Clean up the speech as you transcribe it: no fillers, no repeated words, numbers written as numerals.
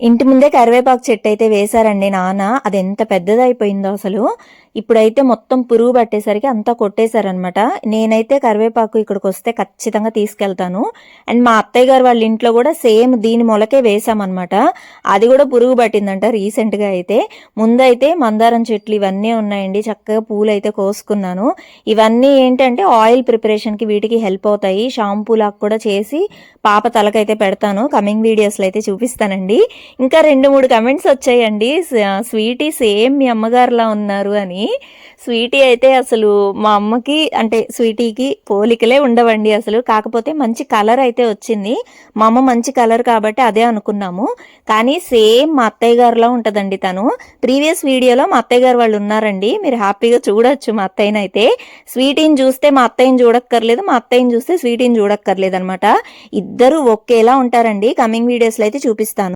ఇంటి ముందే కరివేపాకు చెట్టు అయితే వేశారండి నాన్న. అది ఎంత పెద్దదైపోయిందో అసలు. ఇప్పుడైతే మొత్తం పురుగు పట్టేసరికి అంతా కొట్టేశారనమాట. నేనైతే కరివేపాకు ఇక్కడికొస్తే ఖచ్చితంగా తీసుకెళ్తాను. అండ్ మా అత్తయ్య గారు వాళ్ళ ఇంట్లో కూడా సేమ్ దీని మొలకే వేసామన్నమాట. అది కూడా పురుగు పట్టిందంట రీసెంట్గా అయితే. ముందైతే మందారం చెట్లు ఇవన్నీ ఉన్నాయండి. చక్కగా పూలు అయితే కోసుకున్నాను. ఇవన్నీ ఏంటంటే ఆయిల్ ప్రిపరేషన్కి వీటికి హెల్ప్ అవుతాయి. షాంపూ లాగా కూడా చేసి పాప తలకైతే పెడతాను. కమింగ్ వీడియోస్లో అయితే చూపిస్తానండి. ఇంకా 2-3 కమెంట్స్ వచ్చాయండి. స్వీటీ సేమ్ మీ అమ్మగారులా ఉన్నారు అని. స్వీటీ అయితే అసలు మా అమ్మకి అంటే స్వీటీకి పోలికలే ఉండవండి అసలు. కాకపోతే మంచి కలర్ అయితే వచ్చింది. మా అమ్మ మంచి కలర్ కాబట్టి అదే అనుకున్నాము. కానీ సేమ్ మా అత్తయ్య గారులా ఉంటుందండి తను. ప్రీవియస్ వీడియోలో మా అత్తయ్య గారు వాళ్ళు ఉన్నారండి. మీరు హ్యాపీగా చూడొచ్చు మా అత్తయ్యని అయితే. స్వీటీని చూస్తే మా అత్తయ్యని చూడక్కర్లేదు, మా అత్తయ్యని చూస్తే స్వీటీని చూడక్కర్లేదు అనమాట. ఇద్దరు ఒకేలా ఉంటారండి. కమింగ్ వీడియోస్లో అయితే చూపిస్తాను.